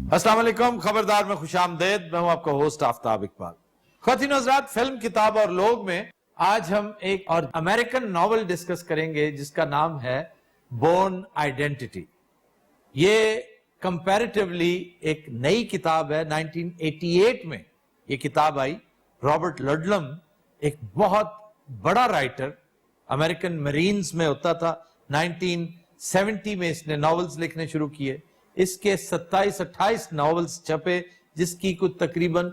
अस्सलाम वालेकुम, खबरदार में खुशामदेद। मैं हूं आपका होस्ट आफ्ताब इकबाल। ख्वातीन हज़रात, फिल्म, किताब और लोग में आज हम एक और अमेरिकन नॉवल डिस्कस करेंगे जिसका नाम है बोर्न आइडेंटिटी। ये कंपैरेटिवली एक नई किताब है। 1988 में ये किताब आई। रॉबर्ट लडलम एक बहुत बड़ा राइटर, अमेरिकन मरीन्स में होता था। 1970 में इसने नॉवेल्स लिखने शुरू किए। इसके 27-28 नॉवेल्स छपे, जिसकी कुछ तकरीबन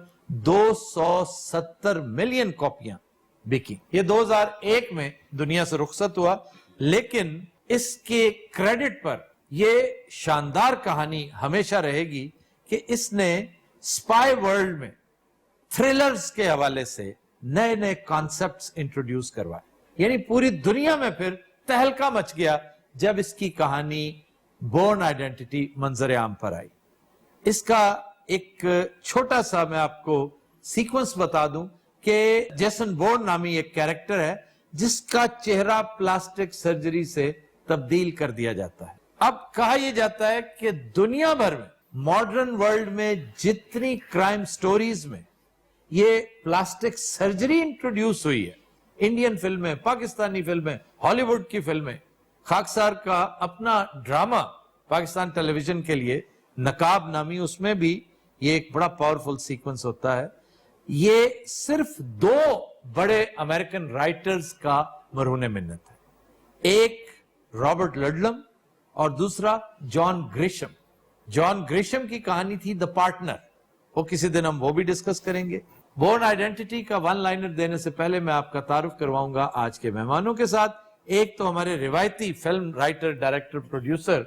270 मिलियन कॉपियां बिकी। ये 2001 में दुनिया से रुखसत हुआ, लेकिन इसके क्रेडिट पर ये शानदार कहानी हमेशा रहेगी कि इसने स्पाई वर्ल्ड में थ्रिलर्स के हवाले से नए नए कॉन्सेप्ट्स इंट्रोड्यूस करवाए। यानी पूरी दुनिया में फिर तहलका मच गया जब इसकी कहानी बोर्न आइडेंटिटी मंजर आम पर आई। इसका एक छोटा सा मैं आपको सीक्वेंस बता दूं कि जेसन बोर्न नामी एक कैरेक्टर है जिसका चेहरा प्लास्टिक सर्जरी से तब्दील कर दिया जाता है। अब कहा यह जाता है कि दुनिया भर में, मॉडर्न वर्ल्ड में जितनी क्राइम स्टोरीज में ये प्लास्टिक सर्जरी इंट्रोड्यूस हुई है, इंडियन फिल्में, पाकिस्तानी फिल्में, हॉलीवुड की फिल्में, खाकसार का अपना ड्रामा पाकिस्तान टेलीविजन के लिए नकाब नामी, उसमें भी ये एक बड़ा पावरफुल सीक्वेंस होता है। ये सिर्फ दो बड़े अमेरिकन राइटर्स का मरहून मिन्नत है। एक रॉबर्ट लडलम और दूसरा जॉन ग्रिशम। जॉन ग्रिशम की कहानी थी द पार्टनर। वो किसी दिन हम वो भी डिस्कस करेंगे। बोर्न आइडेंटिटी का वन लाइनर देने से पहले मैं आपका तारुफ करवाऊंगा आज के मेहमानों के साथ। एक तो हमारे रिवायती फिल्म राइटर, डायरेक्टर, प्रोड्यूसर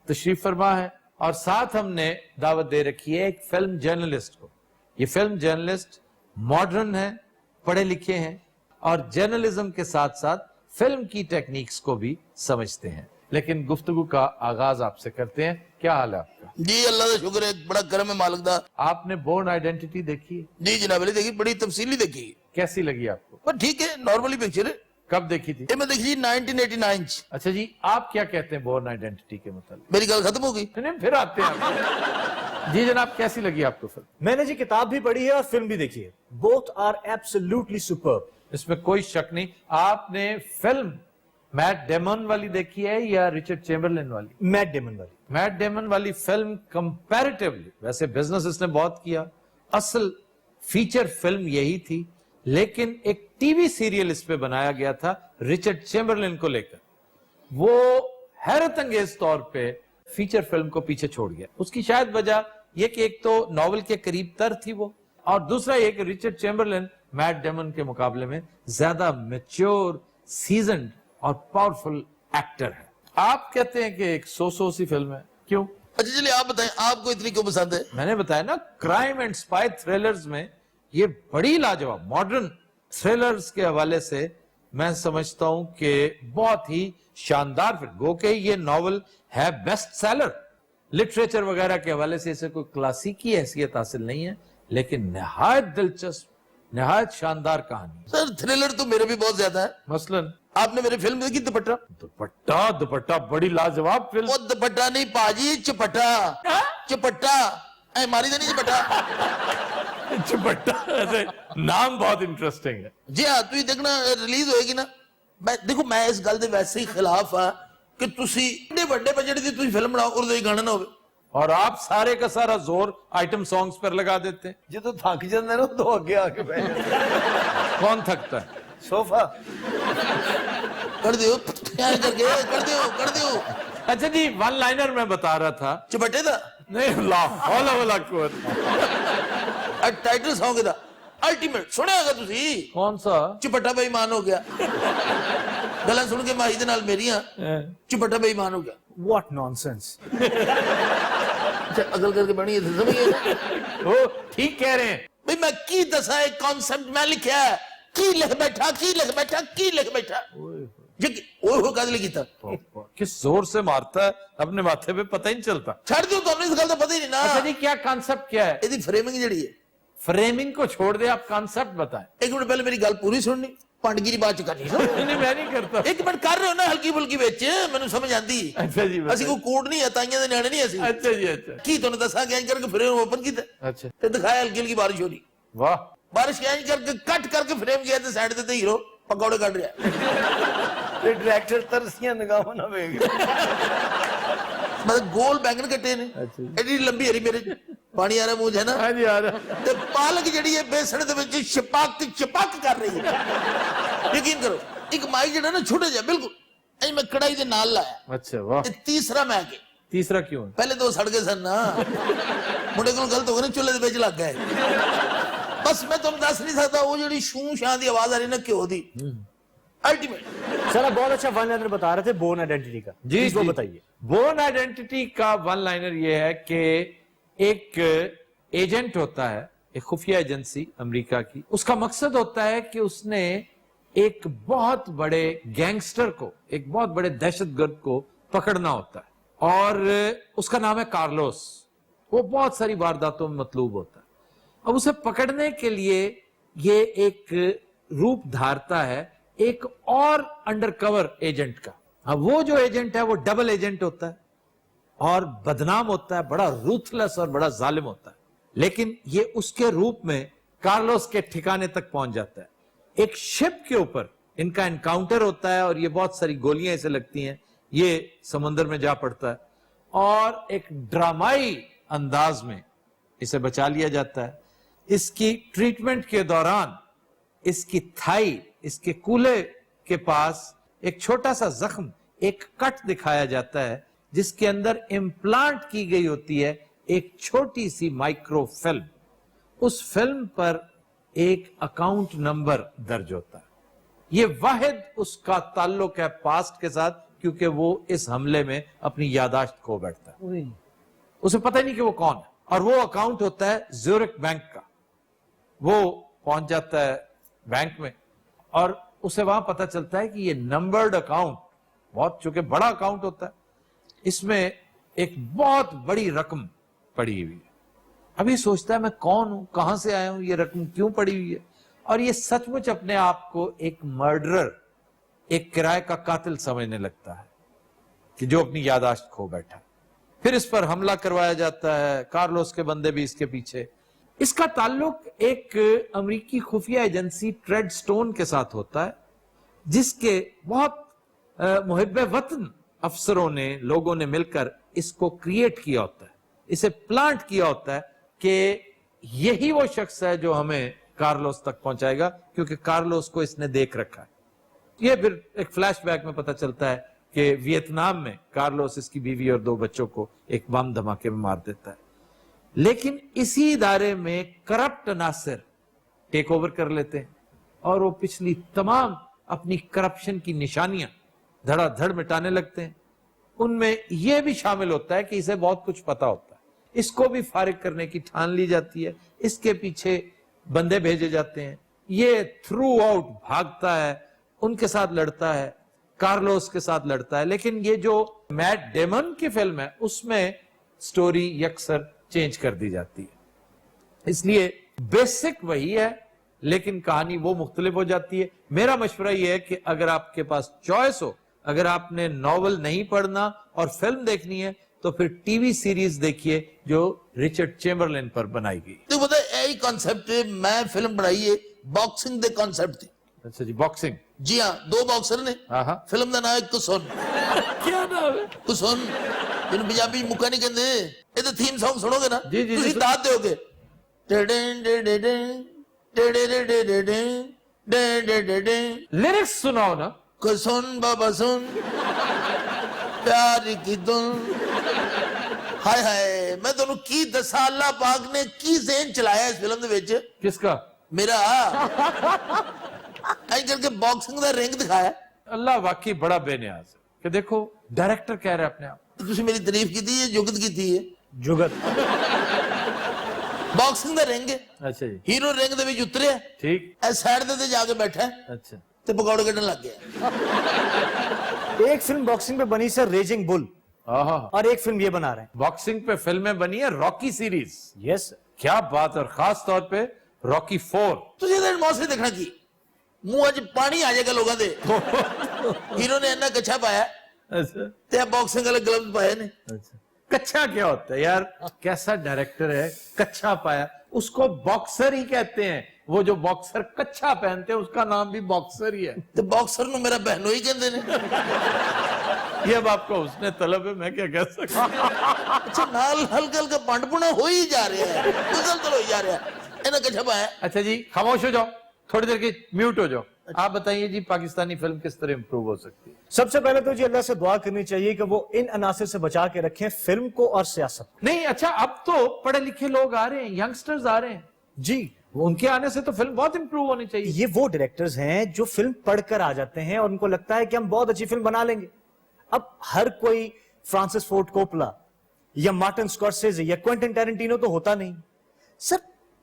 तशरीफ फरमा है, और साथ हमने दावत दे रखी है एक फिल्म जर्नलिस्ट को। ये फिल्म जर्नलिस्ट मॉडर्न है, पढ़े लिखे हैं और जर्नलिज्म के साथ साथ फिल्म की टेक्निक्स को भी समझते हैं। लेकिन गुफ्तगू का आगाज आपसे करते हैं। क्या हाल है आपका? जी अल्लाह का शुक्र है, बड़ा करम है मालिक दा। आपने बोर्न आइडेंटिटी देखी है? जी जनाब अली देखी, बड़ी तफसीली देखी। कैसी लगी आपको? पर ठीक है, नॉर्मली पिक्चर है। कब देखी थी? ये मैं देखी 1989। अच्छा जी, आप क्या कहते हैं बोर्न आइडेंटिटी के मतलब? मेरी गल खत्म हो गई। नहीं, फिर आते हैं। जी जनाब, कैसी लगी आपको फिल्म? मैंने जी किताब भी पढ़ी है और फिल्म भी देखी है। Both are absolutely superb. इसमें कोई शक नहीं। आपने फिल्म मैट डेमन वाली देखी है या रिचर्ड चेम्बरलिन वाली? मैट डेमन वाली। मैट डेमन वाली फिल्म कंपैरेटिवली, वैसे बिजनेस इसने बहुत किया, असल फीचर फिल्म यही थी, लेकिन एक टीवी सीरियल इस पे बनाया गया था रिचर्ड चेम्बरलिन को लेकर। वो हैरत अंगेज तौर पे फीचर फिल्म को पीछे छोड़ गया। उसकी शायद वजह यह कि एक तो नॉवल के करीब तर थी वो, और दूसरा ये कि रिचर्ड चेम्बरलिन मैट डेमन के मुकाबले में ज्यादा मैच्योर, सीजन्ड और पावरफुल एक्टर है। आप कहते हैं कि एक सो सी फिल्म है, क्यों? अच्छा चलिए आप बताएं, आपको इतनी क्यों पसंद है? मैंने बताया ना, क्राइम एंड स्पाई थ्रिलर्स में ये बड़ी लाजवाब, मॉडर्न थ्रिलर्स के हवाले से मैं समझता हूं कि बहुत ही शानदार फिल्म। गो के ये नॉवल है बेस्ट सेलर, लिटरेचर वगैरह के हवाले से इसे कोई क्लासिक की हैसियत हासिल नहीं है, लेकिन निहायत दिलचस्प, निहायत शानदार कहानी। सर थ्रिलर तो मेरे भी बहुत ज्यादा है। मसलन आपने मेरी फिल्म देखी दुपट्टा? दुपट्टा, दुपट्टा बड़ी लाजवाब फिल्म। वो दुपट्टा नहीं पाजी, चपट्टा। चपट्टा मारी तो नहीं, चपट्टा। दुपट्टा ऐसे नाम बहुत इंटरेस्टिंग है। जी हाँ, तू देखना, रिलीज होएगी ना। मैं देखो, मैं इस गल दे वैसे ही खिलाफ हाँ कि तुसी इतने बड़े बजट दी तुसी फिल्म बनाओ और गाना ना होवे, और आप सारे का सारा जोर आइटम सॉन्ग्स पर लगा देते हैं। जो तो थक जाते ना तो आगे आके बैठ जाते। कौन थकता है? सोफा कर दियो कर दियो। अच्छा जी, वन लाइनर मैं बता रहा था। चपट्टे दा नहीं, ला हौला वला कुव्वत। टाइटल सॉन्ग दा अल्टीमेट सुनिया होगा तुसी? कौन सा? चपट्टा बेईमान हो गया। गल्लां सुन के माही दे नाल मेरियां, चपट्टा बेईमान हो गया। What nonsense. अच्छा अगल करके बनी है, समझ गए? वो ठीक कह रहे हैं भाई। मैं की दसा एक कॉन्सेप्ट मैं लिखा है, की लिख बैठा, की लिख बैठा, की लिख बैठा। ओए कद लिखी था? किस जोर से मारता है अपने माथे पे, पता ही नहीं चलता। छड़ दियो, तो इस गल का पता ही नहीं ना। अच्छा जी, क्या कॉन्सेप्ट क्या है? ਇਹਦੀ ਫਰੇमिंग ਜਿਹੜੀ है। फ्रेमिंग को छोड़ दे, आप कॉन्सेप्ट बताएं। एक मिनट पहले मेरी गल पूरी सुननी। ਪੰਡਗਿਰੀ ਬਾਅਦ ਚ ਕਰਨੀ ਨਾ नहीं मैं नहीं करता। ਇੱਕ ਮਿੰਟ ਕਰ ਰਹੇ ਹੋ ਨਾ ਹਲਕੀ ਫੁਲਕੀ ਵਿੱਚ ਮੈਨੂੰ ਸਮਝ ਆਂਦੀ अच्छा जी ਅਸੀਂ ਕੋਈ ਕੋਡ ਨਹੀਂ ਹੈ ਤਾਈਆਂ ਦੇ ਨਿਆਣੇ ਨਹੀਂ ਅਸੀਂ अच्छा जी अच्छा ਕੀ ਤੁਹਾਨੂੰ ਦੱਸਾਂ ਕਿ ਇੰਜ ਕਰਕੇ ਫਰੇਮ ਓਪਨ ਕੀਤਾ अच्छा ਤੇ ਦਿਖਾਇਆ ਹਲਕੀ ਹਲਕੀ ਬਾਰਿਸ਼ ਹੋ ਰਹੀ वाह ਬਾਰਿਸ਼ ਇੰਜ ਕਰਕੇ ਕੱਟ ਕਰਕੇ ਫਰੇਮ ਗਿਆ ਤੇ ਸਾਈਡ ਤੇ ਹੀਰੋ ਪਕੌੜੇ ਕੱਢ ਰਿਹਾ ਤੇ ਡਾਇਰੈਕਟਰ ਤਰਸੀਆਂ ਨਿਗਾਹਾਂ ਨਾਲ ਵੇਖ ਮਤਲਬ ਗੋਲ ਬੈਂਗਣ ਕੱਟੇ ਨੇ ਐਡੀ ਲੰਬੀ ਹਰੀ ਮੇਰੇ ਚ ਪਾਣੀ ਆ ਰਿਹਾ ਮੂੰਹ 'ਚ ਹੈ ਨਾ हाँ जी आ रहा ਤੇ ਪਾਲਕ ਜਿਹੜੀ ਹੈ ਬੇਸਣ ਦੇ ਵਿੱਚ ਛਪਕ ਕਰ ਰਹੀ ਹੈ ਯਕੀਨ ਕਰੋ ਇੱਕ ਮਾਈ ਜਿਹੜਾ ਨਾ ਛੋਟਾ ਜਿਹਾ ਬਿਲਕੁਲ ਐ ਮੈਂ ਕੜਾਈ ਦੇ ਨਾਲ ਲਾਇਆ अच्छा वाह। ਤੇ ਤੀਸਰਾ ਮੈਂ ਕੇ तीसरा क्यों है? ਪਹਿਲੇ ਦੋ ਸੜ ਗਏ ਸਨ ਨਾ ਮੁੰਡੇ ਕੋਲ ਗਲਤ ਹੋ ਗਿਆ ਨਾ ਚੁੱਲ੍ਹੇ ਦੇ ਵਿੱਚ ਲੱਗ ਗਏ ਬਸ ਮੈਂ ਤੁਹਾਨੂੰ ਦੱਸ ਨਹੀਂ ਸਕਦਾ ਉਹ ਜਿਹੜੀ ਸ਼ੂ ਸ਼ਾਂ ਦੀ ਆਵਾਜ਼ ਆ ਰਹੀ ਨਾ ਘਿਓ ਦੀ अल्टीमेट। सर आप बहुत अच्छा वन लाइनर बता रहे थे बोर्न आइडेंटिटी का, जी वो जी। बताइए। बोर्न आइडेंटिटी का वन लाइनर ये है कि एक एजेंट होता है, एक खुफिया एजेंसी अमेरिका की, उसका मकसद होता है कि उसने एक बहुत बड़े गैंगस्टर को, एक बहुत बड़े दहशतगर्द को पकड़ना होता है और उसका नाम है कार्लोस। वो बहुत सारी वारदातों में मतलूब होता है। अब उसे पकड़ने के लिए ये एक रूप धारता है एक और अंडरकवर एजेंट का। अब वो जो एजेंट है वो डबल एजेंट होता है और बदनाम होता है, बड़ा रूथलेस और बड़ा जालिम होता है, लेकिन ये उसके रूप में कार्लोस के ठिकाने तक पहुंच जाता है। एक शिप के ऊपर इनका एनकाउंटर होता है और ये बहुत सारी गोलियां इसे लगती हैं, ये समुद्र में जा पड़ता है और एक ड्रामाई अंदाज में इसे बचा लिया जाता है। इसकी ट्रीटमेंट के दौरान इसकी थाई, इसके कूल्हे के पास एक छोटा सा जख्म, एक कट दिखाया जाता है जिसके अंदर इम्प्लांट की गई होती है एक छोटी सी माइक्रो फिल्म। उस फिल्म पर एक अकाउंट नंबर दर्ज होता है। ये वाहिद उसका ताल्लुक है पास्ट के साथ, क्योंकि वो इस हमले में अपनी यादाश्त खो बैठता है। उसे पता ही नहीं कि वो कौन है, और वो अकाउंट होता है ज्यूरिक बैंक का। वो पहुंच जाता है बैंक में और उसे वहां पता चलता है कि ये नंबर्ड अकाउंट, बहुत चूंकि बड़ा अकाउंट होता है, इसमें एक बहुत बड़ी रकम पड़ी हुई है। अभी सोचता है मैं कौन हूं, कहां से आया हूं, ये रकम क्यों पड़ी हुई है, और ये सचमुच अपने आप को एक मर्डरर, एक किराए का कातिल समझने लगता है कि जो अपनी यादाश्त खो बैठा है। फिर इस पर हमला करवाया जाता है, कार्लोस के बंदे भी इसके पीछे। इसका ताल्लुक एक अमेरिकी खुफिया एजेंसी ट्रेडस्टोन के साथ होता है, जिसके बहुत मुहिब्बे वतन अफसरों ने, लोगों ने मिलकर इसको क्रिएट किया होता है, इसे प्लांट किया होता है कि यही वो शख्स है जो हमें कार्लोस तक पहुंचाएगा, क्योंकि कार्लोस को इसने देख रखा है। ये फिर एक फ्लैशबैक में पता चलता है कि वियतनाम में कार्लोस इसकी बीवी और 2 बच्चों को एक बम धमाके में मार देता है। लेकिन इसी इदारे में करप्ट नासिर टेक ओवर कर लेते हैं और वो पिछली तमाम अपनी करप्शन की निशानियां धड़ाधड़ मिटाने लगते हैं। उनमें यह भी शामिल होता है कि इसे बहुत कुछ पता होता है, इसको भी फारिग करने की ठान ली जाती है, इसके पीछे बंदे भेजे जाते हैं, ये थ्रू आउट भागता है, उनके साथ लड़ता है, कार्लोस के साथ लड़ता है। लेकिन ये जो मैट डेमन की फिल्म है उसमें स्टोरी यकसर चेंज कर दी जाती है, इसलिए बेसिक वही है लेकिन कहानी वो मुख्तलिफ हो जाती है। मेरा मशवरा यह है कि अगर आपके पास चॉइस हो, अगर आपने नॉवल नहीं पढ़ना और फिल्म देखनी है, तो फिर टीवी सीरीज देखिए जो रिचर्ड चेम्बरलिन पर बनाई गई। तो पता है यही कॉन्सेप्ट मैं फिल्म बनाई है बॉक्सिंग दे कॉन्सेप्ट थी। अच्छा जी, बॉक्सिंग। जी हाँ, 2 बॉक्सर ने, फिल्म का नाम है कुसुन। क्या नाम है? कुसुन, जिन्हें पंजाबी मुक्का नहीं कहते। ये तो थीम सॉन्ग सुनोगे ना, जी, जी, तुसी जी। दाद दोगे। लिरिक्स सुनाओ ना। कुसुन बाबा सुन प्यार की धुन। हाय हाय, मैं ਤੁਹਾਨੂੰ ਕੀ ਦੱਸਾਂ, ਅੱਲਾਹ ਪਾਕ ਨੇ ਕੀ ਜ਼ੇਨ ਚਲਾਇਆ ਇਸ ਫਿਲਮ ਦੇ ਵਿੱਚ। किसका? मेरा आई करके बॉक्सिंग ਦਾ ਰਿੰਗ ਦਿਖਾਇਆ। अल्लाह वाकई बड़ा बेनियाज है कि देखो डायरेक्टर कह रहे अपने आप। ਤੁਸੀਂ ਮੇਰੀ ਤਾਰੀਫ ਕੀਤੀ ਹੈ, जुगत ਕੀਤੀ ਹੈ। जुगत। ਬਾਕਸਿੰਗ ਦਾ ਰਿੰਗ ਹੈ, अच्छा जी, ਹੀਰੋ ਰਿੰਗ ਦੇ ਵਿੱਚ ਉਤਰਿਆ, ठीक। ਇਹ ਸਾਈਡ ਤੇ ਜਾ ਕੇ ਬੈਠਾ अच्छा, ਤੇ ਪਕੌੜੇ ਕੱਢਣ ਲੱਗ ਗਿਆ। एक फिल्म बॉक्सिंग पे बनी सर, रेजिंग बुल, आहा। और एक फिल्म ये बना रहे हैं। बॉक्सिंग पे फिल्में बनी है, रॉकी सीरीज। यस। क्या बात, और खास तौर पे रॉकी 4। ਤੁਸੀਂ ਇਹਦੇ ਮੌਸਮ ਦੇਖਣਾ ਕੀ, ਮੂੰਹਾਂ 'ਚ ਪਾਣੀ ਆ ਜਾਏਗਾ ਲੋਕਾਂ ਦੇ। ਹੀਰੋ ਨੇ ਇੰਨਾ ਕੱਛਾ ਪਾਇਆ अच्छा ਤੇ ਬਾਕਸਿੰਗ ਵਾਲੇ ਗਲਵਜ਼ ਪਾਏ ਨੇ। अच्छा कच्चा क्या होता है यार, कैसा डायरेक्टर है, कच्चा पाया, उसको बॉक्सर ही कहते हैं। वो जो बॉक्सर कच्चा पहनते हैं उसका नाम भी बॉक्सर ही है। ਤੇ ਬਾਕਸਰ ਨੂੰ ਮੇਰਾ ਬਹਿਨੋਈ ਕਹਿੰਦੇ ਨੇ। ये अब आपका उसने तलब है, मैं क्या कह सकता हूं। ਅੱਛਾ ਨਾਲ ਹਲਕਾ ਹਲਕਾ ਪੰਡਪੁਣਾ ਹੋ ਹੀ ਜਾ ਰਿਹਾ ਹੈ, ਮੁਸਲਸਲ ਹੋ ਜਾ ਰਿਹਾ ਹੈ। ਇਹਨਾਂ ਕੱਛਾ ਪਾਇਆ। अच्छा जी खामोश हो जाओ, थोड़ी देर की म्यूट हो जाओ। आप बताइए जी पाकिस्तानी फिल्म किस तरह इंप्रूव हो सकती है? सबसे पहले तो जी अल्लाह से दुआ करनी चाहिए कि वो इन अनासिर से बचा के रखें फिल्म को और सियासत को। नहीं अच्छा, अब तो पढ़े लिखे लोग आ रहे हैं, यंगस्टर्स आ रहे हैं जी, उनके आने से तो फिल्म बहुत इंप्रूव होनी चाहिए। ये वो डायरेक्टर्स हैं जो फिल्म पढ़कर आ जाते हैं और उनको लगता है कि हम बहुत अच्छी फिल्म बना लेंगे। अब हर कोई फ्रांसिस फोर्ड कोपला या मार्टिन स्कॉर्सेज़े या क्वेंटिन टैरेंटिनो तो होता नहीं। सर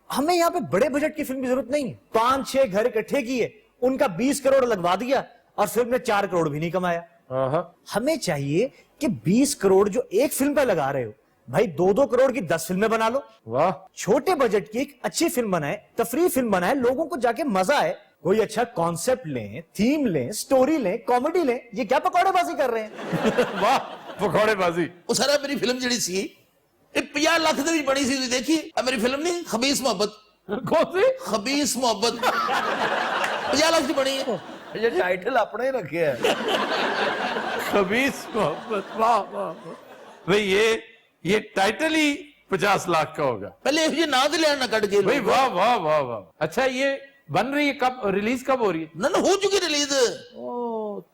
हमें यहाँ पे बड़े बजट की फिल्म की जरूरत नहीं है। 5-6 घर इकट्ठे किए, उनका 20 करोड़ लगवा दिया और फिल्म ने 4 करोड़ भी नहीं कमाया। हमें चाहिए कि 20 करोड़ जो एक फिल्म पे लगा रहे हो, भाई 2-2 करोड़ की 10 फिल्में बना लो। वाह, छोटे बजट की एक अच्छी फिल्म बनाए, तफरी फिल्म बनाए, लोगों को जाके मजा आए। कोई अच्छा कॉन्सेप्ट लें, थीम लें, स्टोरी लें, कॉमेडी लें। ये क्या पकौड़ेबाजी कर रहे हैं? वाह पकौड़ेबाजी। ਉਹ ਸਾਰਾ ਮੇਰੀ ਫਿਲਮ ਜਿਹੜੀ ਸੀ ਇਹ 50 ਲੱਖ ਦੇ ਵਿੱਚ ਬਣੀ ਸੀ। ਤੁਸੀਂ ਦੇਖੀ ਆ ਮੇਰੀ ਫਿਲਮ ਨਹੀਂ ਖਬੀਸ ਮੁਹੱਬਤ? कौन सी? ਖਬੀਸ ਮੁਹੱਬਤ 50 ਲੱਖ ਦੀ ਬਣੀ ਹੈ। ये टाइटल अपने ही रखे है। खबीस मोहब्बत, वाह वाह वाह। भाई ये टाइटल ही 50 लाख का होगा। ਪਹਿਲੇ ਇਹੋ ਜਿਹੇ ਨਾਂ ਤੇ ਲੈਣ ਨਾ ਕੱਢ ਕੇ भाई वाह वाह वाह वाह। अच्छा ये बन रही है, कब रिलीज कब हो रही है? ਨਾ ਹੋ ਚੁੱਕੀ ਰਿਲੀਜ਼। ओ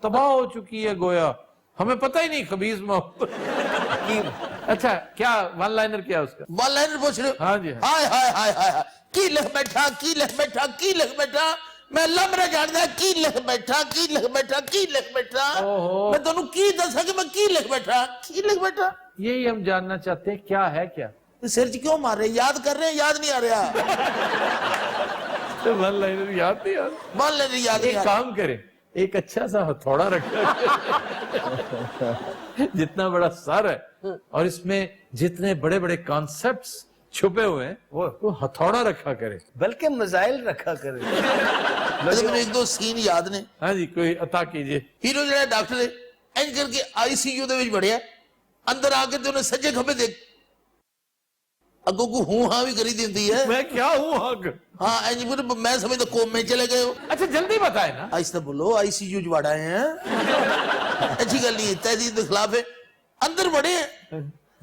तबाह हो चुकी है गोया, हमें पता ही नहीं खबीस मोहब्बत। अच्छा क्या वन लाइनर क्या है उसका? वन लाइनर पूछ रहे हो? हाँ जी, हाँ। ਹਾਏ ਹਾਏ ਹਾਏ ਹਾਏ ਕੀ ਲਿਖ ਬੈਠਾ, ਕੀ ਲਿਖ ਬੈਠਾ, ਕੀ ਲਿਖ ਬੈਠਾ। ਮੈਂ ਲੰਮਰੇ ਜਾਣਦਾ ਕੀ ਲਿਖ ਬੈਠਾ, ਕੀ ਲਿਖ ਬੈਠਾ, ਕੀ ਲਿਖ ਬੈਠਾ। ਓਹੋ। ਮੈਂ ਤੁਹਾਨੂੰ ਕੀ ਦੱਸਾਂ ਕਿ ਮੈਂ ਕੀ ਲਿਖ ਬੈਠਾ, ਕੀ ਲਿਖ ਬੈਠਾ। यही हम जानना चाहते हैं, क्या है क्या? ਸਿਰ 'ਚ ਕਿਉਂ ਮਾਰ ਰਹੇ? ਯਾਦ ਕਰ ਰਹੇ, ਯਾਦ ਨਹੀਂ ਆ ਰਿਹਾ। तो वन लाइनर याद नहीं आ रहा। वन लाइनर याद नहीं एक आ रहा। काम करें, एक अच्छा सा हथौड़ा रखा जितना बड़ा सर है और इसमें जितने बड़े बड़े कॉन्सेप्ट्स छुपे हुए हैं वो हथौड़ा रखा करे। बल्कि मिसाइल रखा करे। ਵੈਸੇ ਮੈਨੂੰ ਇੱਕ ਦੋ ਸੀਨ ਯਾਦ ਨੇ। हाँ जी कोई अता कीजिए। ਹੀਰੋ ਜਿਹੜਾ ਡਾਕਟਰ ਹੈ ਇੰਜ ਕਰਕੇ ਆਈਸੀਯੂ ਦੇ ਵਿੱਚ ਵੜਿਆ, ਅੰਦਰ ਆ ਕੇ ਤੇ ਉਹਨੇ ਸੱਜੇ ਖੱਬੇ ਦੇਖ ਅੱਗੋਂ ਕੋ ਹੂੰ ਹਾਂ ਵੀ ਕਰੀ ਦਿੰਦੀ ਹੈ। मैं क्या हूँ हक? हाँ इंज फिर मैं समझता कोमे चले गए हो। अच्छा जल्दी बताए ना। आहिस्ता बोलो, आईसीयू च वड़ आए हैं। अच्छी गल नहीं, तहजीब के खिलाफ है। अंदर बड़े हैं,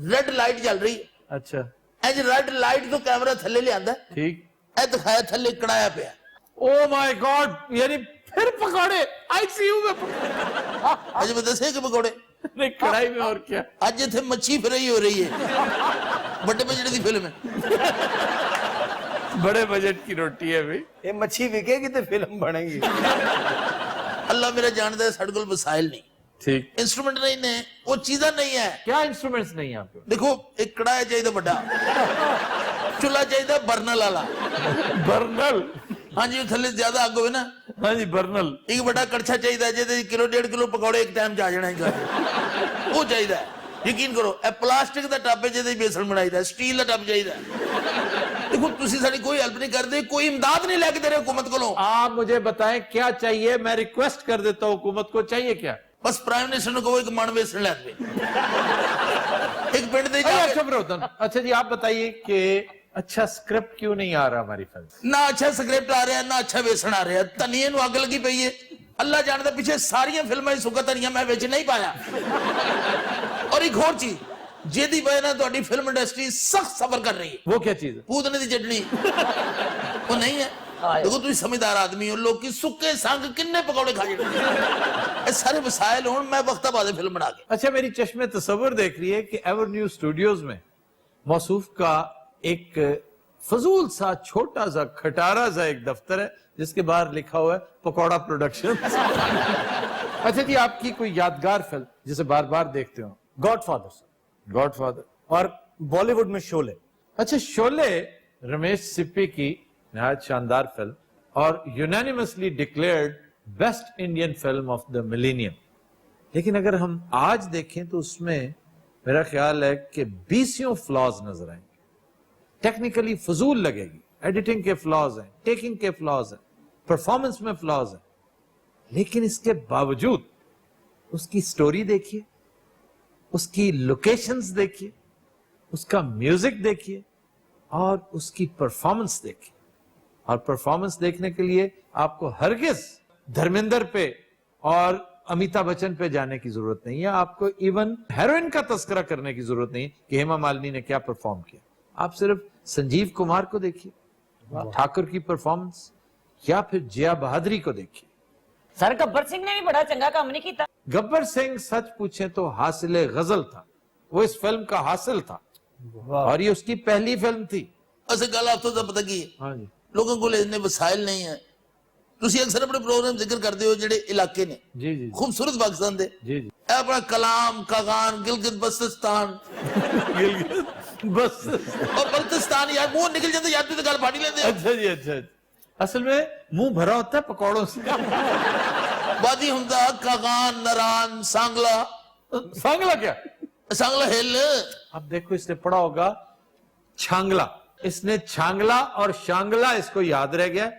रेड लाइट चल रही है। अच्छा इंज रेड लाइट तो कैमरा थल्ले ले आंदा, ठीक। ए दिखाया थल्ले कड़ाया पिया। ओ माय गॉड, यानी फिर पकौड़े आईसीयू में अज मैं दसे कि पकौड़े नहीं कढ़ाई में और क्या। अज इथे मच्छी फ्राई हो रही है। बड़े बजट की फिल्म है, बड़े बजट की रोटी है भाई। ये मच्छी बिकेगी तो फिल्म बनेगी। अल्लाह मेरा जानता है साढ़े कोल वसाइल नहीं, ठीक। इंस्ट्रूमेंट नहीं ने, वो चीज़ा नहीं है। क्या इंस्ट्रूमेंट्स नहीं है यहाँ पे? देखो एक कड़ाया चाहिए बड़ा, चूल्हा चाहिए बर्नल वाला। बर्नल? हाँ जी थल्ले ज्यादा अग हो ना। हाँ जी बर्नल। एक बड़ा कड़छा चाहिए जिसे किलो 1.5 किलो पकौड़े एक टाइम जा जाना है, वो चाहिए। यकीन करो ए प्लास्टिक का टब है जिसे बेसन बनाईदा, स्टील का टब चाहिए। देखो तुसी साडी कोई हेल्प नहीं करते, कोई इमदाद नहीं लेके दे रहे हुकूमत को। आप मुझे बताएं क्या चाहिए, मैं रिक्वेस्ट कर देता हूं हुकूमत को। चाहिए क्या? बस प्राइम मिनिस्टर को एक मन बेसन लै दे, एक पिंड दे अरे जाके। अच्छा विरोधन, अच्छा जी आप बताइए कि अच्छा स्क्रिप्ट क्यों नहीं आ रहा हमारी फिल्म? ना अच्छा स्क्रिप्ट आ रहा है, ना अच्छा बेसन आ रहा है। धनिए नूं अग लगी पई है। अल्लाह जानदा पीछे सारियां फिल्मां सुक्का धनिया मैं विच नहीं पाया। और एक और चीज जेदी वजह नाल तुहाडी फिल्म इंडस्ट्री सख्त सफर कर रही है, वो क्या चीज है? पूतने दी चटनी वो नहीं है। देखो तुम समझदार आदमी हो, लोग की सुक्के संग किन्ने पकौड़े खा जाते। ये सारे वसाइल होण, मैं वक्त बाद फिल्म बना के। अच्छा मेरी चश्मे तसव्वुर देख रही है कि एवरन्यू स्टूडियोज में मौसूफ का एक फजूल सा छोटा सा खटारा सा एक दफ्तर है जिसके बाहर लिखा हुआ है पकौड़ा प्रोडक्शन। अच्छा जी आपकी कोई यादगार फिल्म जिसे बार बार देखते हो? गॉडफादर गॉडफादर और बॉलीवुड में शोले। अच्छा शोले रमेश सिप्पी की नहायत शानदार फिल्म और unanimously declared best Indian film of the millennium. लेकिन अगर हम आज देखें तो उसमें मेरा ख्याल है कि 20 फ्लॉज नजर आएंगे। टेक्निकली फजूल लगेगी, एडिटिंग के फ्लॉज हैं, टेकिंग के फ्लॉज हैं, परफॉर्मेंस में फ्लॉज है, लेकिन इसके बावजूद उसकी स्टोरी देखिए, उसकी लोकेशंस देखिए, उसका म्यूजिक देखिए और उसकी परफॉर्मेंस देखिए। और परफॉर्मेंस देखने के लिए आपको हरगिज धर्मेंद्र पे और अमिताभ बच्चन पे जाने की जरूरत नहीं है, आपको इवन हेरोइन का तस्करा करने की जरूरत नहीं है कि हेमा मालिनी ने क्या परफॉर्म किया। आप सिर्फ संजीव कुमार को देखिए, ठाकुर की परफॉर्मेंस, या फिर जिया बहादुरी को देखिए। सर गब्बर सिंह ने भी बड़ा चंगा काम नहीं किया। गब्बर सिंह सच पूछे तो हासिल गजल था, वो इस फिल्म का हासिल था और ये उसकी पहली फिल्म थी। असं गल आप तो पता की है, हाँ जी ਲੋਕਾਂ ਕੋਲ ਇੰਨੇ ਵਸਾਇਲ ਨਹੀਂ ਹੈ। ਤੁਸੀਂ ਅਕਸਰ ਆਪਣੇ ਪ੍ਰੋਗਰਾਮ ਜ਼ਿਕਰ ਕਰਦੇ ਹੋ ਜਿਹੜੇ ਇਲਾਕੇ ਨੇ जी जी ਖੂਬਸੂਰਤ ਪਾਕਿਸਤਾਨ ਦੇ, जी जी ਇਹ ਆਪਣਾ ਕਲਾਮ, ਕਾਗਾਨ, ਗਿਲਗਿਤ ਬਲਤਿਸਤਾਨ बस और बल्तिस्तान, यार मुंह निकल जाता यार, तू तो गल फाड़ी लेते हो। अच्छा जी अच्छा। असल में मुंह भरा होता है पकौड़ों से। वादी हुंदा, कागान, नरान, सांगला। सांगला क्या? सांगला हिल। अब देखो इसने पढ़ा होगा छांगला, इसने छांगला और शांगला इसको याद रह गया।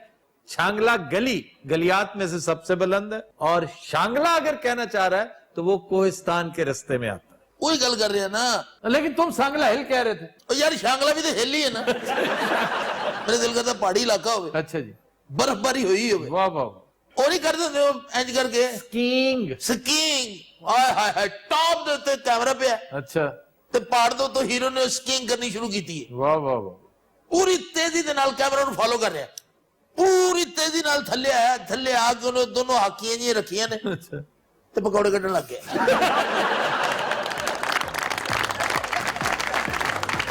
छांगला गली, गलियात में से सबसे बुलंद है, और शांगला अगर कहना चाह रहा है तो वो कोहिस्तान के रास्ते में आता वही गल कर रहे हैं ना। लेकिन तुम सांगला हिल कह रहे थे। और यार शांगला भी तो हिल ही है ना। मेरे दिल करता पहाड़ी इलाका हो, अच्छा जी, बर्फबारी हुई हो, वाह वाह वाह। और नहीं कर देते हो इंज करके किंग, स्कीइंग। हाय हाय हाय, टॉप दे उत्ते कैमरा पे है अच्छा, ते पहाड़ दो तो हीरो ने स्कीइंग करनी शुरू की थी। वाह वाह वाह। पूरी तेजी दे नाल कैमरा नु फॉलो कर रहा है, पूरी तेजी नाल थल्ले आया, थल्ले आके उन्होंने दोनों हाकियां जी रखियां ने अच्छा, ते पकौड़े कटन लग गया।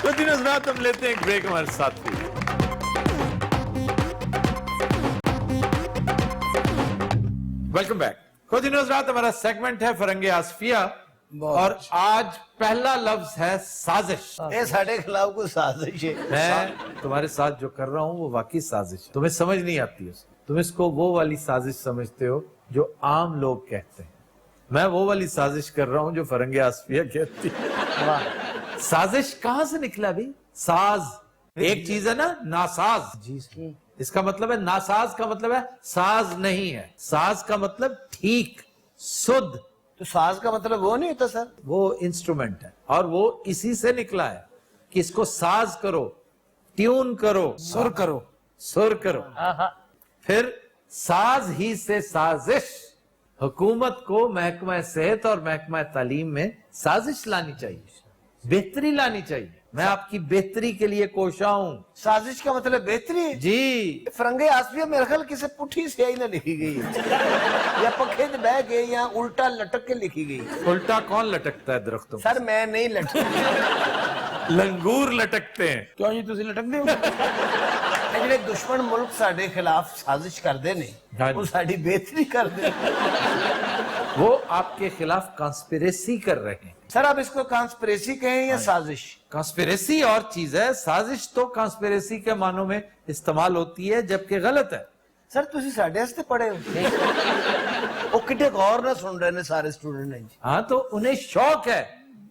तो दिनों रात हम लेते हैं एक ब्रेक, हमारे साथ भी। Welcome back. कुछ दिनों रात हमारा सेगमेंट है फरंगे आसफिया, और आज पहला लफ्ज है साजिश। ये साढ़े खिलाफ कोई साजिश है। मैं तुम्हारे साथ जो कर रहा हूं वो वाकई साजिश है, तुम्हें समझ नहीं आती है, तुम इसको वो वाली साजिश समझते हो जो आम लोग कहते हैं। मैं वो वाली साजिश कर रहा हूं जो फरंगे आसफिया कहती है। साजिश कहां से निकला भी? साज एक चीज है ना, नासाज जी, इसका मतलब है, नासाज का मतलब है साज नहीं है, साज का मतलब ठीक, शुद्ध। तो साज का मतलब वो नहीं होता सर? वो इंस्ट्रूमेंट है, और वो इसी से निकला है कि इसको साज करो, ट्यून करो, सुर करो, सुर करो। फिर साज ही से साजिश। हुकूमत को महकमा सेहत और महकमा तालीम में साजिश लानी चाहिए, बेहतरी लानी चाहिए। मैं आपकी बेहतरी के लिए कोशा हूं। साजिश का मतलब बेहतरी है जी। फरंगे आसफिया मेरे ख्याल किसी पुठी स्याही ना लिखी गई है, या पखे में बह के, या उल्टा लटक के लिखी गई। उल्टा कौन लटकता है दरख्तों पर? सर मैं नहीं लटक। लंगूर लटकते हैं। क्यों जी तुसी लटकदे हो? ਜਿਹੜੇ ਦੁਸ਼ਮਣ ਮੁਲਕ ਸਾਡੇ ਖਿਲਾਫ ਸਾਜ਼ਿਸ਼ ਕਰਦੇ ਨੇ, ਉਹ ਸਾਡੀ बेहतरी ਕਰਦੇ ਨੇ। वो आपके खिलाफ कॉन्स्पिरेसी कर रहे हैं। सर आप इसको कॉन्स्पिरेसी कहें या साजिश? कॉन्स्पिरेसी और चीज है, साजिश तो कॉन्स्पिरेसी के मानों में इस्तेमाल होती है, जबकि गलत है। सर तुसी साडे वास्ते पढ़े हो? ਉਹ ਕਿੱਡੇ ਗੌਰ ਨਾਲ ਸੁਣ ਰਹੇ ਨੇ ਸਾਰੇ स्टूडेंट ਨੇ जी। हाँ, तो उन्हें शौक है,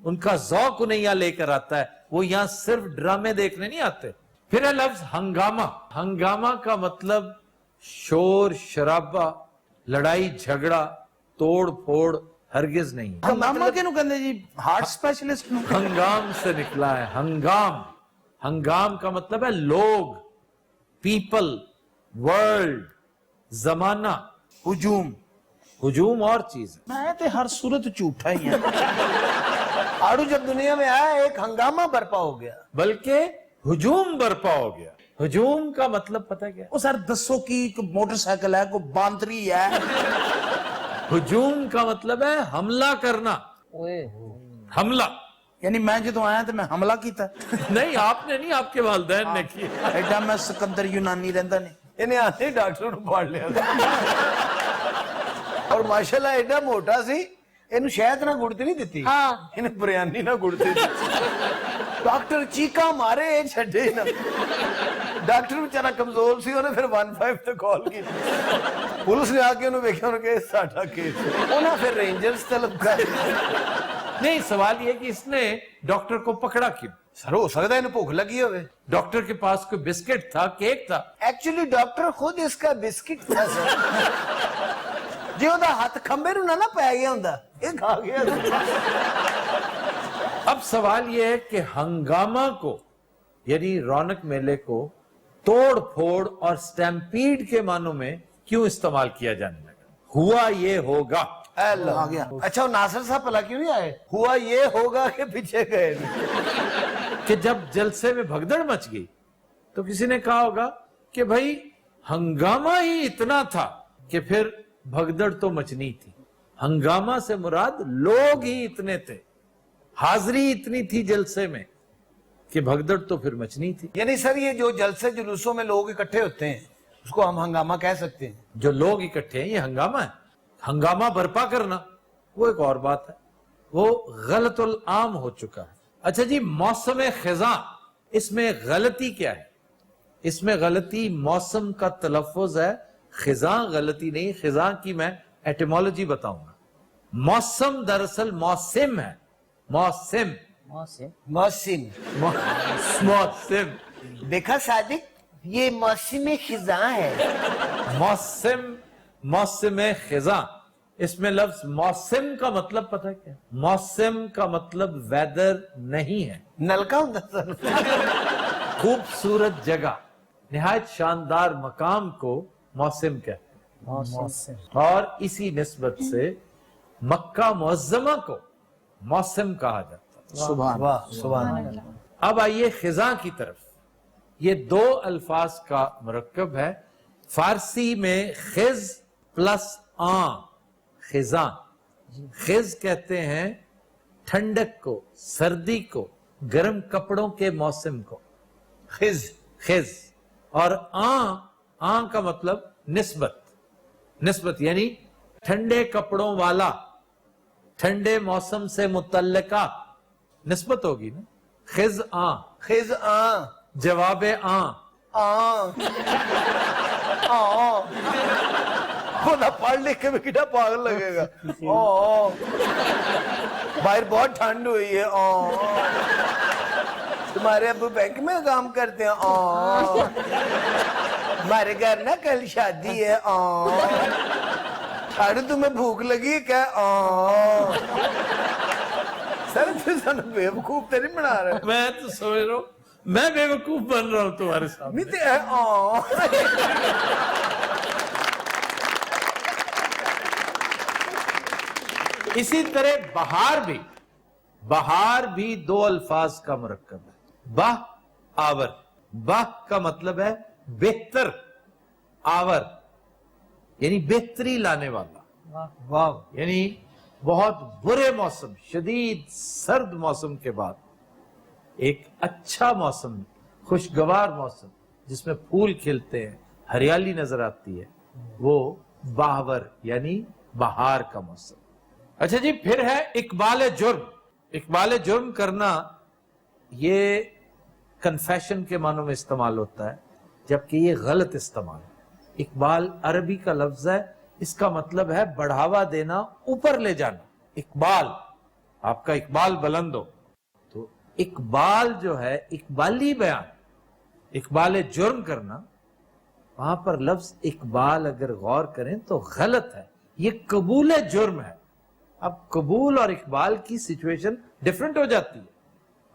उनका ज़ौक उन्हें यहाँ लेकर आता है, वो यहाँ सिर्फ ड्रामे देखने नहीं आते। फिर है लफ्ज हंगामा। हंगामा का मतलब शोर शराबा, लड़ाई झगड़ा, तोड़ फोड़ हरगिज नहीं। हंगामा किहनू कहंदे जी? हार्ट स्पेशलिस्ट नू। हंगाम से निकला है, हंगाम। हंगाम का मतलब है लोग, पीपल, वर्ल्ड, जमाना। हुजूम। हुजूम और चीज है। मैं तो हर सूरत झूठा ही है। आड़ू जब दुनिया में आया एक हंगामा बर्पा हो गया, बल्कि हुजूम बर्पा हो गया। हुजूम का मतलब पता है क्या? वो सर दसो की मोटरसाइकिल है, कोई बांदरी है। हुजूम का मतलब है हमला करना। हमला यानी मैं जो आया तो मैं हमला किया? नहीं, आपने नहीं, आपके वालिदैन ने किया। एडा मैं सिकंदर यूनानी रहंदा नहीं, इन्हें आते डॉक्टर को पढ़ लिया। और माशाल्लाह एडा मोटा सी, इन्हें शायद ना गुड़ती नहीं दी, हाँ। इन्हें बिरयानी ना गुड़ती दी। डॉक्टर चीका मारे छे ना। डॉक्टर बेचारा कमजोर सी, उन्हें फिर 15 ते कॉल की, पुलिस ने आके उन्हें देखा, उन्हें कहा साडा केस। उन्हें फिर रेंजर्स तलब कर नहीं, सवाल ये कि इसने डॉक्टर को पकड़ा क्यों? सर हो सकता है इन्हें भूख लगी होवे। डॉक्टर के पास कोई बिस्किट था, केक था? एक्चुअली डॉक्टर खुद इसका बिस्किट था सर। जे ਉਹਦਾ ਹੱਥ ਖੰਬੇ ਨੂੰ ਨਾ ਪੈ ਗਿਆ ਹੁੰਦਾ ਇਹ ਖਾ ਗਿਆ। अब सवाल यह है कि हंगामा को यानी रौनक मेले को तोड़ फोड़ और स्टैम्पीड के मानों में क्यों इस्तेमाल किया जाने लगा? हुआ ये होगा। आ गया। अच्छा वो नासिर साहब भला क्यों नहीं आए? हुआ ये होगा के पीछे गए नहीं। कि जब जलसे में भगदड़ मच गई तो किसी ने कहा होगा कि भाई हंगामा ही इतना था कि फिर भगदड़ तो मचनी थी। हंगामा से मुराद लोग ही इतने थे, हाजिरी इतनी थी जलसे में कि भगदड़ तो फिर मचनी थी। यानी सर ये जो जलसे जुलूसों में लोग इकट्ठे होते हैं उसको हम हंगामा कह सकते हैं। जो लोग इकट्ठे हैं ये हंगामा है। हंगामा बर्पा करना वो एक और बात है, वो गलतुल आम हो चुका है। अच्छा जी, मौसम खिजा, इसमें गलती क्या है? इसमें गलती मौसम का तलफ़ुज़ है, खिजा गलती नहीं। खिजा की मैं एटिमोलॉजी बताऊंगा। मौसम दरअसल मौसिम है, मौसिम मौसिम। मौसिम देखा सादिक ये मौसम खिजा है। मौसम, मौसम खिजा, इसमें लफ्ज मौसम का मतलब पता है क्या? मौसम का मतलब वेदर नहीं है। नलका होता सर। खूबसूरत जगह, निहायत शानदार मकाम को मौसम कहते हैं। और इसी निस्बत से मक्का मुअज्जमा को मौसम कहा जाता है। सुभान वाह सुभान। अब आइए खिजा की तरफ। ये दो अल्फाज का मुरक्कब है। फारसी में खिज प्लस आ, खिजा। खिज कहते हैं ठंडक को, सर्दी को, गर्म कपड़ों के मौसम को खिज। खिज। और आ का मतलब निस्बत, निस्बत यानी ठंडे कपड़ों वाला, ठंडे मौसम से मुतल्लिका निस्बत होगी ना। खिज आ, खिज आ, जवाब आ। वो ना पढ़ लिख के भी कितना पागल लगेगा। ओ बाहर बहुत ठंड हुई है। तुम्हारे अब्बू बैंक में काम करते हैं। हमारे घर ना कल शादी है। अरे तुम्हें भूख लगी क्या? सर फिर सन बेवकूफ तो नहीं बना रहे। मैं तो समझ रहा हूं मैं बेवकूफ बन रहा हूं तुम्हारे सामने। इसी तरह बहार भी दो अल्फाज का मुरक्कब है। बाह, आवर। बाह का मतलब है बेहतर, आवर यानी बेहतरी लाने वाला। वाह। यानी बहुत बुरे मौसम, शदीद सर्द मौसम के बाद एक अच्छा मौसम, खुशगवार मौसम जिसमें फूल खिलते हैं, हरियाली नजर आती है, वो बाहवर यानी बहार का मौसम। अच्छा जी, फिर है इकबाल जुर्म। इकबाल जुर्म करना ये कन्फेशन के मानों में इस्तेमाल होता है, जबकि ये गलत इस्तेमाल है। इकबाल अरबी का लफ्ज है, इसका मतलब है बढ़ावा देना, ऊपर ले जाना। इकबाल, आपका इकबाल बुलंद हो। तो इकबाल जो है इकबाली बयान, इकबाल जुर्म करना, वहां पर लफ्ज इकबाल अगर गौर करें तो गलत है, ये कबूल जुर्म है। अब कबूल और इकबाल की सिचुएशन डिफरेंट हो जाती है।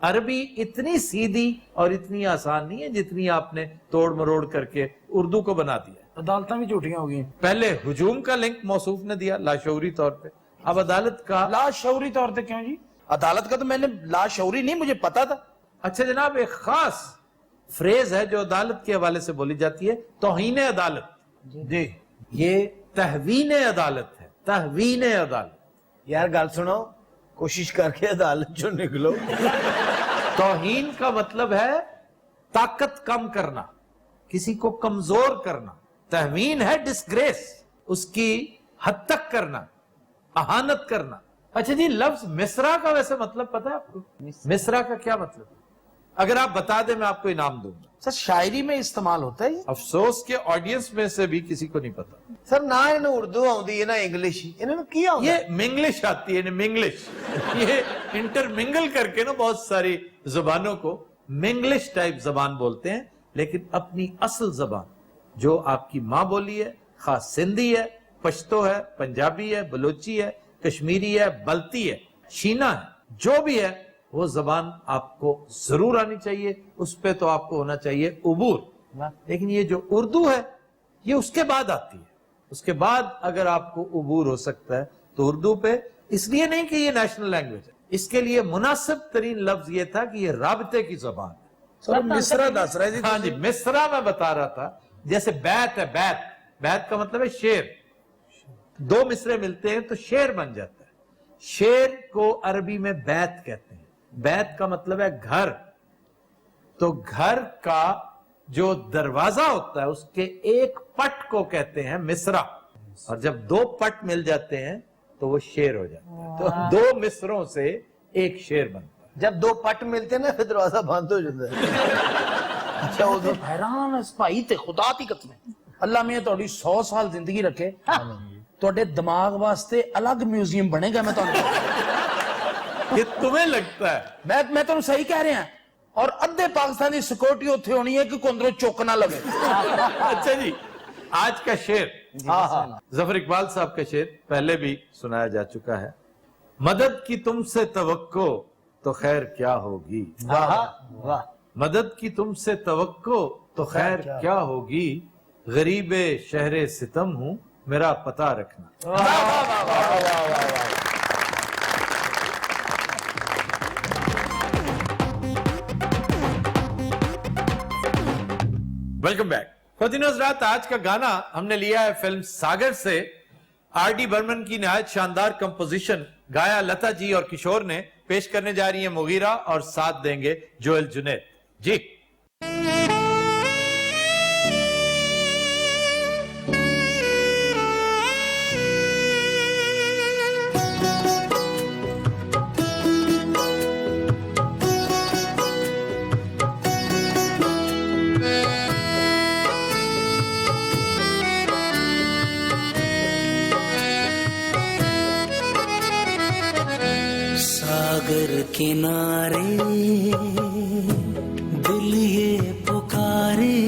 अरबी इतनी सीधी और इतनी आसान नहीं है जितनी आपने तोड़ मरोड़ करके उर्दू को बना दिया। अदालतां भी झूठियां हो गई। पहले हुजूम का लिंक मौसूफ ने दिया लाशऊरी तौर पे, अब अदालत का। लाशऊरी तौर पे क्यों जी? अदालत का तो मैंने लाशऊरी नहीं मुझे पता था। अच्छा जनाब, एक खास फ्रेज है जो अदालत के हवाले से बोली जाती है, तौहीन अदालत। जी ये तहवीन अदालत है, तहवीन अदालत। यार गाल सुनो, कोशिश करके अदालत जो निकलो। तौहीन का मतलब है ताकत कम करना, किसी को कमजोर करना। तहवीन है डिस्ग्रेस, उसकी हद तक करना, अहानत करना। अच्छा जी, लफ्ज मिसरा का वैसे मतलब पता है आपको? मिसरा का क्या मतलब? अगर आप बता दें मैं आपको इनाम दूंगा। सर शायरी में इस्तेमाल होता है ये? अफसोस के ऑडियंस में से भी किसी को नहीं पता। सर ना इन्हें उर्दू आती है ना इंग्लिश, इन्होंने किया होता ये है? मिंग्लिश आती है, मिंग्लिश। ये इंटरमिंगल करके ना बहुत सारी जुबानों को मिंग्लिश टाइप जबान बोलते हैं, लेकिन अपनी असल जबान जो आपकी माँ बोली है, खास सिंधी है, पश्तो है, पंजाबी है, बलोची है, कश्मीरी है, बल्ती है, शीना है, जो भी है वो जबान आपको जरूर आनी चाहिए, उस पे तो आपको होना चाहिए उबूर। लेकिन ये जो उर्दू है ये उसके बाद आती है, उसके बाद अगर आपको उबूर हो सकता है तो उर्दू पे। इसलिए नहीं कि ये नेशनल लैंग्वेज है, इसके लिए मुनासिब तरीन लफ्ज ये था कि ये राबते की जबान है। सर मिसरा दस रहे जी। हाँ जी, मिसरा मैं बता रहा था। जैसे बैत है, बैत, बैत का मतलब है शेर। दो मिसरे मिलते हैं तो शेर बन जाता है। शेर को अरबी में बैत कहते हैं। बैत का मतलब है घर। तो घर का जो दरवाजा होता है उसके एक पट को कहते हैं मिसरा, और जब दो पट मिल जाते हैं तो वो शेर हो जाता है। तो दो मिसरों से एक शेर बनता है। जब दो पट मिलते हैं ना फिर दरवाजा बंद हो जाता है। अच्छा वो हैरान इस भाई ते खुदा दी कसम अल्लाह मियां ਤੁਹਾਡੀ 100 ਸਾਲ ਜ਼ਿੰਦਗੀ ਰੱਖੇ ਤੁਹਾਡੇ ਦਿਮਾਗ ਵਾਸਤੇ ਅਲੱਗ ਮਿਊਜ਼ੀਅਮ ਬਣੇਗਾ। मैं ਤੁਹਾਨੂੰ ये तुम्हें लगता है? मैं ਤੁਹਾਨੂੰ सही कह रहा और अद्धे पाकिस्तानी सिक्योरिटी उत्थे होनी है कि कोई अंदरों चुक ना लगे। अच्छा जी, आज का शेर जफर इकबाल साहब का शेर पहले भी सुनाया जा चुका है। मदद की तुमसे तवक्को तो खैर क्या होगी, वाह वाह, मदद की तुमसे तवक्को तो खैर क्या होगी, गरीबे शहरे सितम हूं मेरा पता रखना। Welcome back. ख़वातीन हज़रात, आज का गाना हमने लिया है फिल्म सागर से। आर.डी. बर्मन की नहायत शानदार कंपोजिशन गाया लता जी और किशोर ने। पेश करने जा रही है मुगीरा और साथ देंगे जोएल जुनैद जी। सागर किनारे दिल ये पुकारे,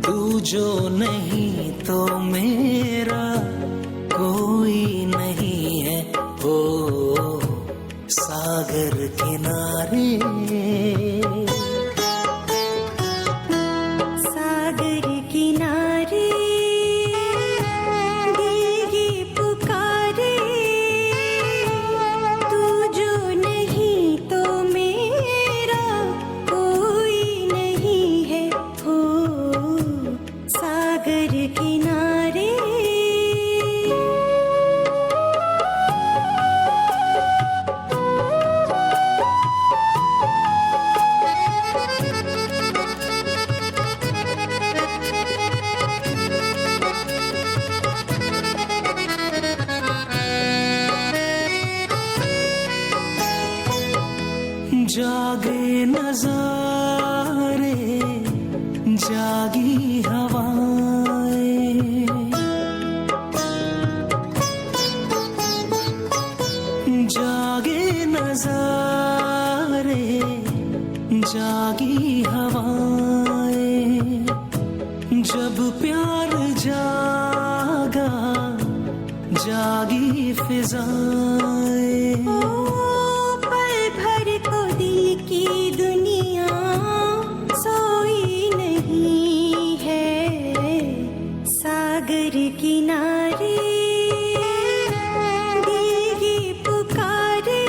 तू जो नहीं तो मेरा कोई नहीं है। ओ सागर किनारे, सागर किनारे दिल ये पुकारे, तू जो नहीं तो मेरा कोई नहीं है। हो सागर किनारे, जागे नजारे जागी हवाएं, जागे नजारे जागी हवाएं, जब प्यार जागा जागी फिजाएं। पल भर को दिल की दुनिया सोई नहीं है। सागर किनारे दिल ये पुकारे,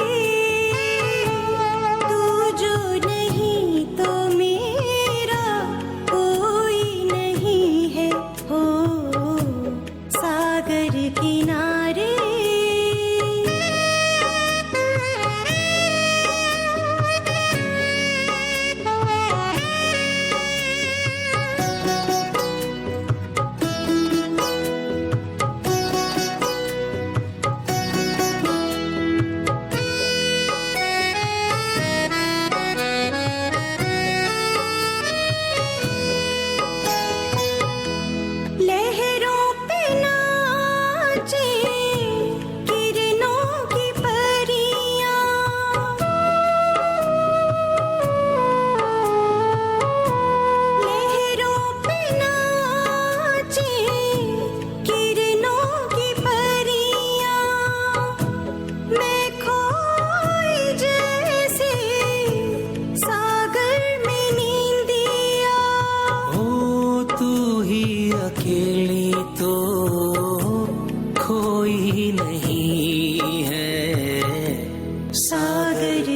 तू जो नहीं तो मेरा कोई नहीं है। हो सागर किनारे,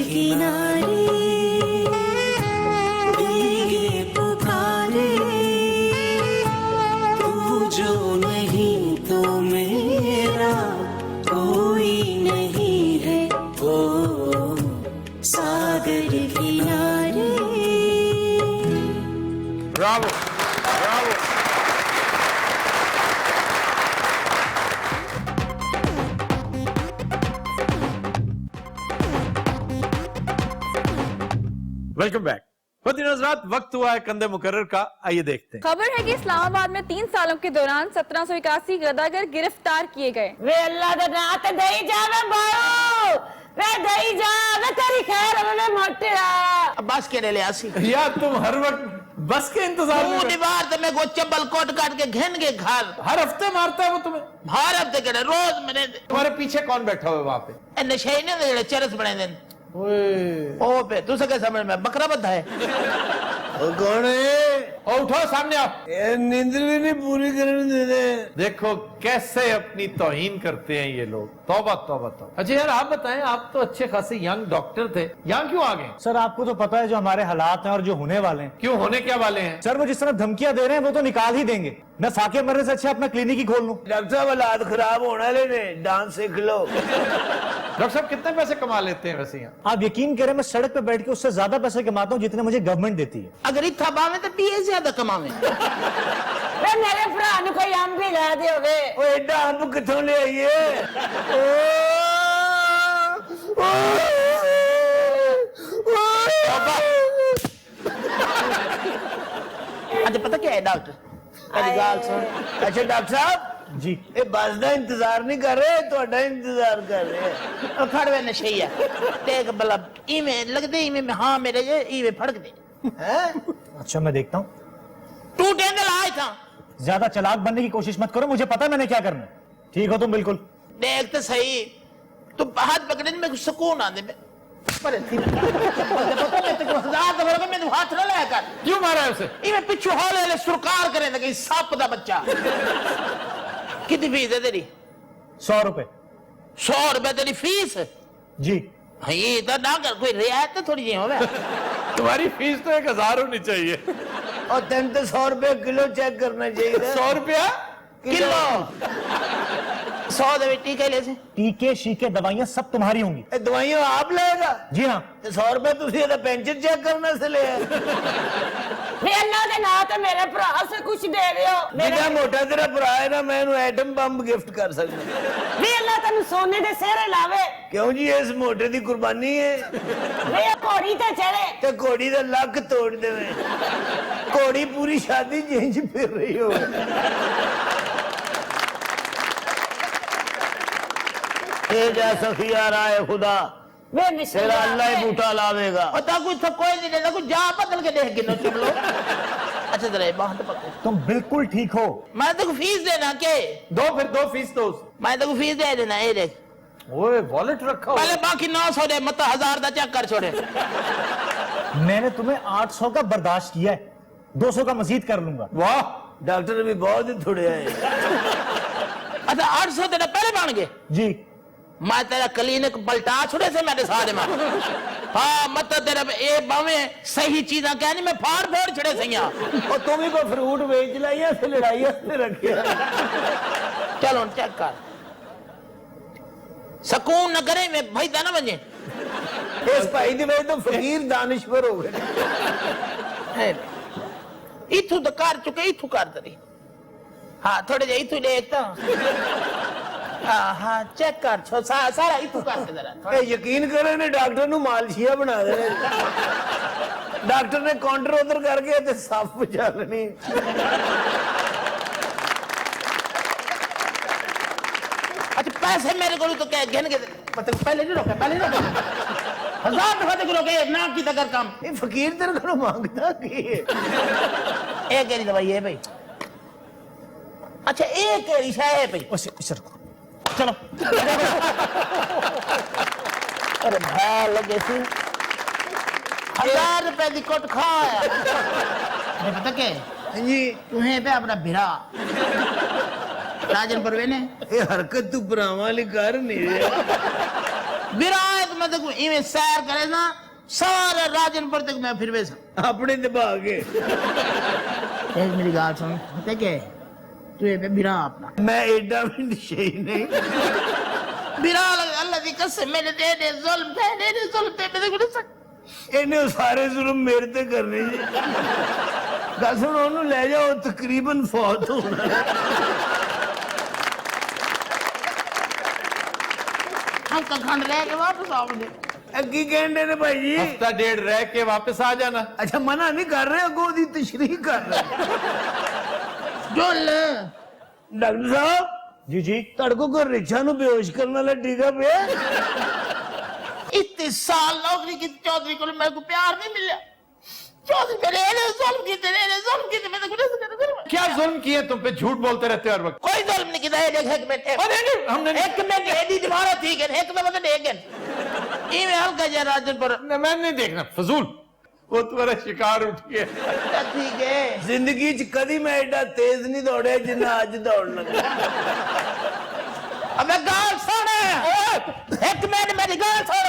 किनारे ये पुकारे तू जो नहीं तो मेरा कोई नहीं है ओ सागर किनारे ब्रावो, ब्रावो। Welcome back. ख़ुद हज़रात, वक्त हुआ है कंधे मुकर्रर का, आइए देखते हैं। खबर है कि इस्लामाबाद में 3 सालों के दौरान 1781 गदागर गिरफ्तार किए गए। वे अल्लाह दे नाम ते दई जावे बाऊ, वे दई जा, वे तेरी खैर वे मोटिया। बस के ले आसी यार तुम हर वक्त बस के इंतजार में तू दीवार ते मैं को चप्पल कोट काट के घेन के घर हर हफ्ते मारता है वो तुम्हें। हर हफ्ते के रोज मैंने तुम्हारे पीछे कौन बैठा हुआ है वहां पे? ए नशे ने जेड़े चरस बने देन ओ पे तू सके समझ में बकरा बद्धा है कौन है? और उठो, सामने आओ। ये नींद भी नहीं पूरी करने देते। देखो कैसे अपनी तौहीन करते हैं ये लोग। तौबा तौबा तौबा। अच्छा यार आप बताएं, आप तो अच्छे खासे यंग डॉक्टर थे, यहाँ क्यों आ गए? सर आपको तो पता है जो हमारे हालात हैं और जो होने वाले हैं। क्यों, होने क्या वाले हैं? सर वो जिस तरह धमकियां दे रहे हैं वो तो निकाल ही देंगे। मैं साके मरने से अच्छा अपना क्लिनिक ही खोल लूं। डॉक्टर साहब हालात खराब होने वाले ने, डांस सीख लो। डॉक्टर साहब कितने पैसे कमा लेते हैं वैसे यहाँ? आप यकीन करें मैं सड़क पे बैठ के उससे ज्यादा पैसे कमाता हूँ जितने मुझे गवर्नमेंट देती है। अगर इत्था बावे तो पीए ज्यादा कमावे वे मेरे भरा नु कोई आम भी ला दे होवे। ओ एडा अंब किथों ले आइए? अच्छा पता क्या है डॉक्टर मेरी गाल सुन। अच्छा डॉक्टर साहब जी ये बस का इंतजार नहीं कर रहे, ਤੁਹਾਡਾ इंतजार कर रहे हैं। खड़वे नशैया देख बला इमे लगदे इमे हां मेरे ये इमे फड़क दे हैं? अच्छा मैं देखता हूँ। तू टेंगल आए था ज्यादा चालाक बनने की कोशिश मत करो, मुझे पता है मैंने क्या करना है। ठीक हो तुम बिल्कुल। देख तो सही तू हाथ पकड़े में कुछ सुकून आंदे में पर थी पता मैं तेको 1000 दफा को मैंने हाथ ना लाया कर। क्यों मारा है उसे? इमे पिछू हौले ले सुरकार करे ना कि सांप दा बच्चा। कितनी फीस है तेरी? 100 रुपए। 100 रुपए तेरी फीस? जी हाँ ये तो ना कर कोई रियायत तो थोड़ी जी होवे। तुम्हारी फीस तो 1000 होनी चाहिए। और तेन तो 100 रुपए किलो चेक करना चाहिए। 100 रुपया किलो 100 दे टीके ले से टीके शीके दवाइयां सब तुम्हारी होंगी। ये दवाइयां आप लेगा? जी हाँ। 100 रुपए तुसी ਇਹਦਾ पेंशन चेक करने से ले आए। वे अल्लाह दे नाम ते मेरे भरा से कुछ दे दियो। मेरा मोटा तेरा भरा है ना, मैं इन्हें एटम बम गिफ्ट कर सकता। वे अल्लाह तन सोने दे सेरे लावे। क्यों जी इस मोटे दी कुर्बानी है। वे घोड़ी ते चढ़े ते घोड़ी दा लक तोड़ देवे। घोड़ी पूरी शादी जिंज फिर रही हो। ये जा सफिया राय खुदा वे मिस्र तेरा अल्लाह ही बूटा लावेगा। और ता कोई कोई नहीं देता कोई जा बदल के देख गिनो चलो। अच्छा जरा बात पकड़ तुम बिल्कुल ठीक हो। मैं तेको फीस देना के दो, फिर दो फीस दो। मैं तेको फीस दे देना ये देख ओए वॉलेट रखा हुआ पहले बाकी 900 दे मत 1000 दा चेक कर छोड़े। मैंने तुम्हें 800 का बर्दाश्त किया है, 200 का मजीद कर लूंगा। वाह, डॉक्टर भी बहुत ही थोड़े आए। अच्छा 800 तेरा पहले बन गए? जी मैं तेरा क्लिनिक पलटा छोड़े से मेरे सारे में। हाँ मत तेरा ये बावे सही चीज़ा कहनी मैं फाड़ फोड़ छड़े सही। और तुम ही को फ्रूट बेच लाइया से लड़ाई से रखे। चलो चेक कर सकून न करे मैं भाई दाना बजे इस भाई दी वजह तो फकीर दानिश्वर हो गए। इथू तो कर चुके इथू कर दरी। हाँ थोड़े जे इथू देखता हाँ हाँ चेक कर छो सारा इथू कर के जरा। यकीन करे ने डॉक्टर नु मालशिया बना दे। डॉक्टर ने काउंटर उधर करके ते साफ बचा लेनी। अच्छा पैसे मेरे को तो क्या गिन के मतलब पहले नहीं रोके पहले नहीं रोके 1000 दफा तक रोके ना की तक काम। ये फकीर तेरे को मांगता की है? एक केरी दवाई है भाई। अच्छा एक केरी शाय है भाई। चलो अरे भाई लगे सी 1000 रुपए की कोट खाया। पता क्या जी तुम्हें पे अपना भिरा राजन परवेने ये हरकत तू भरावां वाली कर नहीं रहा। विरायत में देखो इवें सैर करे ना सारे राजनपुर तक मैं फिर वैसा ਆਪਣੇ दबा के एक मेरी गाल सुन पता क्या है? तू ये बिरा अपना मैं एडा भी नशे नहीं बिरा अल्लाह की कसम मेरे दे जुल्म थे मेरे को नहीं ਇਹਨੇ ਸਾਰੇ ਜ਼ੁਲਮ ਮੇਰੇ ਤੇ ਕਰਨੇ ਜੀ ਗੱਲ ਸੁਣ ਉਹਨੂੰ ਲੈ ਜਾਓ ਤਕਰੀਬਨ ਫੌਤ ਹੋਣਾ हम का खंड लेके वापस आओगे ਕੀ ਕਹਿੰਦੇ ਨੇ ਭਾਈ ਜੀ हफ्ता डेढ़ रह के वापस आ जाना ਅੱਛਾ ਮਨਾ ਨਹੀਂ ਕਰ ਰਹੇ ਅੱਗੋਂ ਦੀ ਤਸ਼ਰੀਹ ਕਰ ਰਹੇ जुल ਡਾਕਟਰ ਸਾਹਿਬ जी जी ਤੁਹਾਡੇ ਕੋਲ ਕੋਈ ਰਿਕਸ਼ਾ ਨੂੰ ਬੇਹੋਸ਼ ਕਰਨ ਵਾਲਾ ਟੀਕਾ ਪਿਆ इतने साल नौकरी की चौधरी को मेरे को प्यार नहीं मिला चौधरी मेरे जुल्म की मेरे को नहीं क्या जुल्म किए तुम पे झूठ बोलते रहते हो हर वक्त कोई जुल्म नहीं किया देख एक मिनट हमने एक मिनट एडी तुम्हारा ठीक है एक में मतलब एक इवें हल्का जा राजनपुर मैं नहीं देखना फजूल वो तुम्हारा शिकार उठ गया ठीक है ਜ਼ਿੰਦਗੀ 'ਚ ਕਦੀ ਮੈਂ ਐਡਾ ਤੇਜ਼ ਨਹੀਂ ਦੌੜਿਆ ਜਿੰਨਾ ਅੱਜ ਦੌੜਨ ਲੱਗਾ अबे गाल सुन एक मिनट मेरी गाल सुन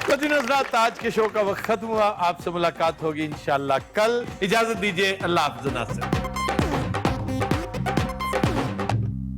कदीर हज़रात आज के शो का वक्त खत्म हुआ आपसे मुलाकात होगी इंशाल्लाह कल इजाजत दीजिए अल्लाह हाफ़िज़ नासिर